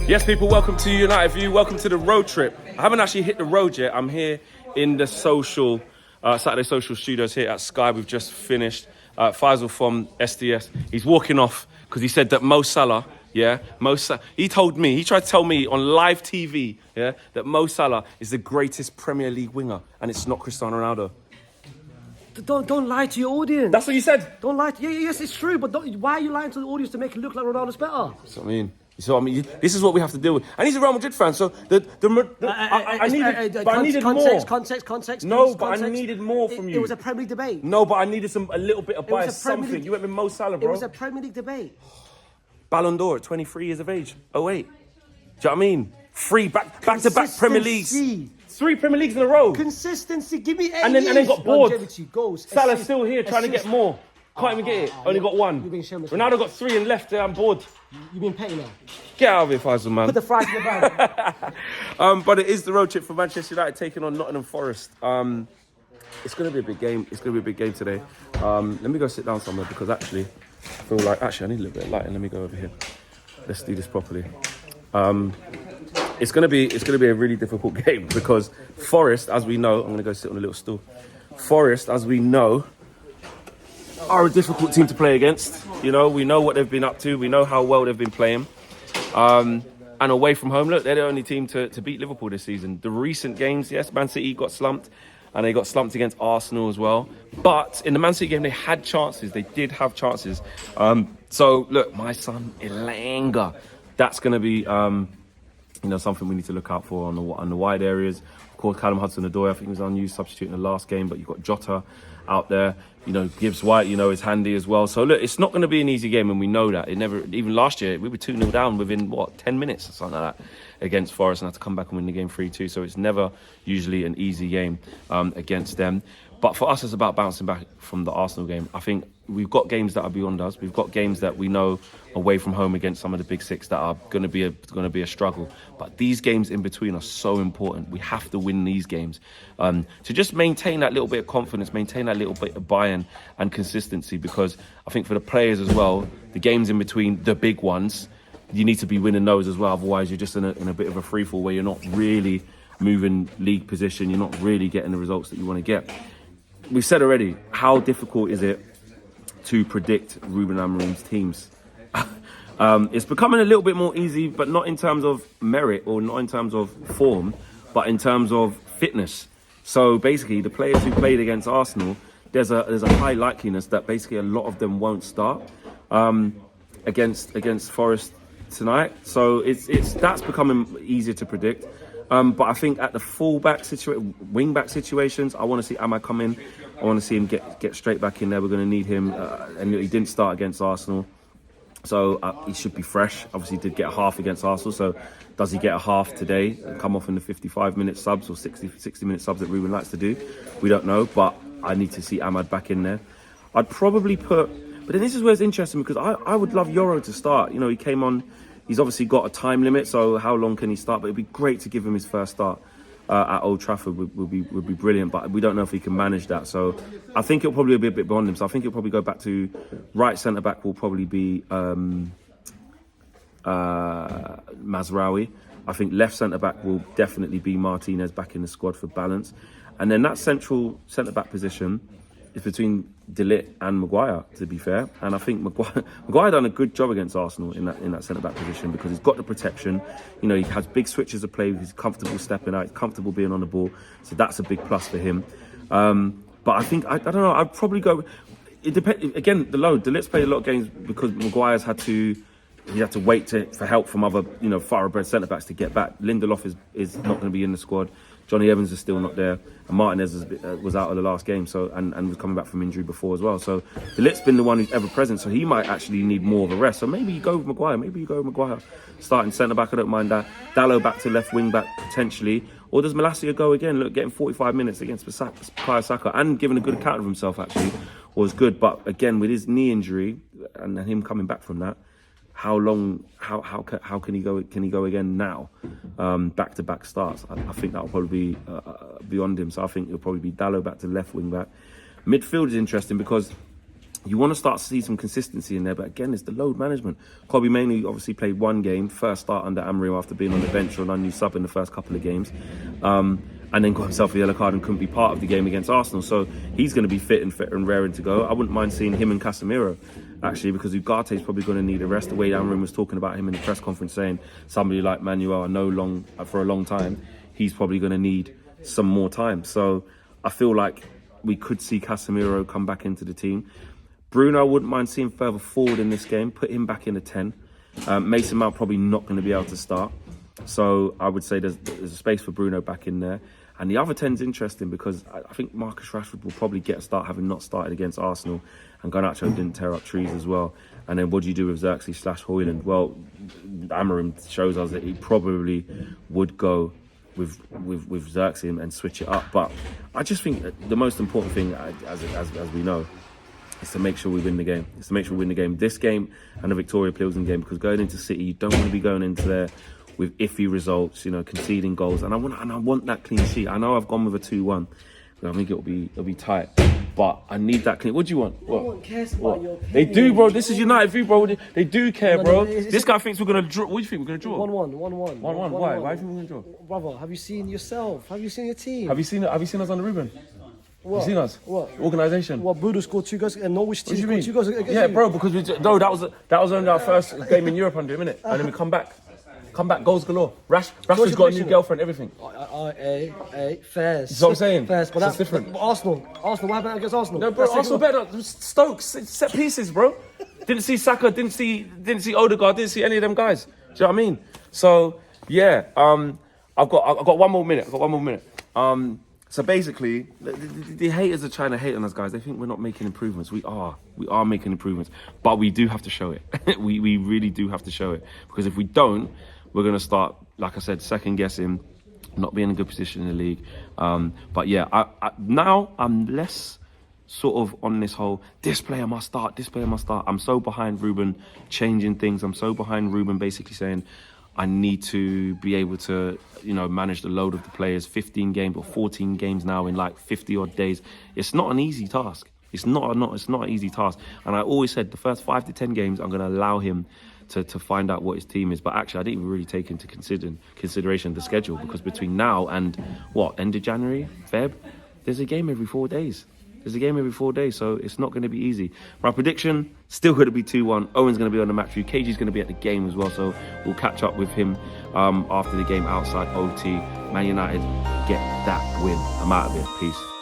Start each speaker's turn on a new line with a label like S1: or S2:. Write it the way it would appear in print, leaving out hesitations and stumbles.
S1: Yes, people, welcome to United View. Welcome to the road trip. I haven't actually hit the road yet. I'm here in the Saturday Social Studios here at Sky. We've just finished. Faisal from SDS, he's walking off because he said that Mo Salah, he tried to tell me on live TV, that Mo Salah is the greatest Premier League winger and it's not Cristiano Ronaldo.
S2: Don't lie to your audience.
S1: That's what you said.
S2: Don't lie. Yes, it's true, but why are you lying to the audience to make it look like Ronaldo's better?
S1: That's what I mean. So I mean, this is what we have to deal with. And he's a Real Madrid fan, so I needed more.
S2: Context.
S1: No, but I needed more from you.
S2: It was a Premier League debate.
S1: No, but I needed a little bit of bias, something. You went with Mo Salah, bro.
S2: It was a Premier League debate.
S1: Ballon d'Or at 23 years of age. 08. Do you know what I mean? Back-to-back Premier Leagues. 3 Premier Leagues in a row.
S2: Consistency. Give me 8
S1: and then got bored.
S2: Goals,
S1: Salah's still here trying to get more. Can't even get it. Only got 1. Ronaldo got 3 and left there. I'm bored.
S2: You being petty now?
S1: Get out of here, Faisal, man.
S2: Put the fries in the bag.
S1: But it is the road trip for Manchester United taking on Nottingham Forest. It's going to be a big game. It's going to be a big game today. Let me go sit down somewhere because actually, I feel like I need a little bit of lighting. Let me go over here. Let's do this properly. It's going to be a really difficult game because Forest, as we know, I'm going to go sit on a little stool. Forest, as we know, are a difficult team to play against. You know, we know what they've been up to. We know how well they've been playing. And away from home, look, they're the only team to beat Liverpool this season. The recent games, yes, Man City got slumped, and they got slumped against Arsenal as well. But in the Man City game, they had chances. They did have chances. So, look, my son, Elanga, that's going to be, something we need to look out for on the wide areas. Of course, Callum Hudson-Odoi, I think he was unused substitute in the last game, but you've got Jota out there. Gibbs White, is handy as well. So look, it's not going to be an easy game, and we know that. Even last year, we were 2-0 down within 10 minutes or something like that against Forest, and had to come back and win the game 3-2. So it's never usually an easy game against them. But for us, it's about bouncing back from the Arsenal game. I think we've got games that are beyond us. We've got games that we know away from home against some of the big six that are going to be a struggle. But these games in between are so important. We have to win these games to just maintain that little bit of confidence, maintain that little bit of buy-in and consistency. Because I think for the players as well, the games in between the big ones, you need to be winning those as well. Otherwise, you're just in a bit of a free fall where you're not really moving league position. You're not really getting the results that you want to get. We've said already, how difficult is it to predict Ruben Amorim's teams? It's becoming a little bit more easy, but not in terms of merit or not in terms of form, but in terms of fitness. So basically, the players who played against Arsenal, there's a high likeliness that basically a lot of them won't start against Forest tonight. So that's becoming easier to predict. But I think at the wing-back situations, I want to see Ahmad come in. I want to see him get straight back in there. We're going to need him. And he didn't start against Arsenal. So he should be fresh. Obviously, he did get a half against Arsenal. So does he get a half today and come off in the 55-minute subs or 60-minute subs that Ruben likes to do? We don't know. But I need to see Ahmad back in there. I'd probably put... But then this is where it's interesting because I would love Yoro to start. He came on... He's obviously got a time limit, so how long can he start? But it'd be great to give him his first start at Old Trafford. Would be brilliant, but we don't know if he can manage that. So I think it'll probably be a bit beyond him. So I think it'll probably go back to right centre back will probably be Mazraoui. I think left centre back will definitely be Martinez back in the squad for balance, and then that central centre back position is between De Ligt and Maguire, to be fair. And I think Maguire done a good job against Arsenal in that centre-back position because he's got the protection. He has big switches of play. He's comfortable stepping out. He's comfortable being on the ball. So that's a big plus for him. But I think, I don't know, I'd probably go... It depends. Again, De Ligt played a lot of games because Maguire's had to wait for help from other, thoroughbred centre-backs to get back. Lindelof is not going to be in the squad. Johnny Evans is still not there, and Martinez was out of the last game, so and was coming back from injury before as well. So De Ligt's been the one who's ever present, so he might actually need more of a rest. So maybe you go with Maguire. Starting centre back, I don't mind that. Dalot back to left wing back potentially, or does Malacia go again? Look, getting 45 minutes against Bukayo Saka and giving a good account of himself actually was good. But again, with his knee injury and him coming back from that. How long? How can he go? Can he go again now? Back-to-back starts. I think that will probably be beyond him. So I think it'll probably be Dalot back to left wing back. Midfield is interesting because You want to start to see some consistency in there, but again, it's the load management. Kobbie Mainoo obviously played one game, first start under Amorim after being on the bench or an unused sub in the first couple of games, and then got himself a yellow card and couldn't be part of the game against Arsenal. So he's going to be fit and raring to go. I wouldn't mind seeing him and Casemiro, actually, because Ugate's probably going to need a rest. The way Amorim was talking about him in the press conference, saying somebody like Manuel, I know for a long time, he's probably going to need some more time. So I feel like we could see Casemiro come back into the team. Bruno, I wouldn't mind seeing further forward in this game. Put him back in the 10. Mason Mount probably not going to be able to start. So I would say there's a space for Bruno back in there. And the other 10's interesting because I think Marcus Rashford will probably get a start, having not started against Arsenal. And Garnacho didn't tear up trees as well. And then what do you do with Xerxes/Højlund? Well, Amorim shows us that he probably would go with Xerxes and switch it up. But I just think the most important thing, as we know, is to make sure we win the game. It's to make sure we win the game. This game and the Victoria Pilsen game, because going into City, you don't want to be going into there with iffy results, conceding goals. And I want that clean sheet. I know I've gone with a 2-1. I think it'll be tight. But I need that clean. What do you want? What?
S2: No one cares about your opinion.
S1: They do, bro. This is United view, bro. They do care,
S2: No,
S1: bro.
S2: it's-
S1: This guy thinks we're gonna draw. What do you think we're gonna draw?
S2: 1-1.
S1: 1-1. Why? Why do you think we're gonna draw?
S2: Brother, have you seen yourself? Have you seen your team?
S1: Have you seen us on the ribbon?
S2: What?
S1: You seen us?
S2: What?
S1: Organisation.
S2: Well, Bruno scored 2 goals and Norwich team
S1: What do
S2: scored 2
S1: you
S2: goals
S1: mean?
S2: against
S1: Yeah,
S2: you.
S1: bro. Because that was only our first game in Europe under him, innit? And then we come back, goals galore. Rashford's got a new girlfriend, everything.
S2: Fairs.
S1: That's what I'm saying.
S2: Fairs, but
S1: It's different.
S2: But Arsenal, what happened against Arsenal?
S1: No, bro. Arsenal better. Stoke set pieces, bro. Didn't see Saka. Didn't see Odegaard. Didn't see any of them guys. Do you know what I mean? So yeah. I've got 1 more minute. So basically, the haters are trying to hate on us, guys. They think we're not making improvements. We are making improvements, but we do have to show it. we really do have to show it, because if we don't, we're going to start, like I said, second guessing, not being in a good position in the league. But yeah, now I'm less sort of on this whole, this player must start. I'm so behind Ruben changing things. I'm so behind Ruben basically saying, I need to be able to, manage the load of the players. 15 games or 14 games now in like 50 odd days. It's not an easy task. It's not an easy task. And I always said the first 5 to 10 games, I'm going to allow him to find out what his team is. But actually, I didn't even really take into consideration the schedule, because between now and end of January, Feb, there's a game every 4 days. So it's not going to be easy. My prediction, still going to be 2-1. Owen's going to be on the match view. KG's going to be at the game as well, so we'll catch up with him after the game outside OT. Man United get that win. I'm out of here. Peace.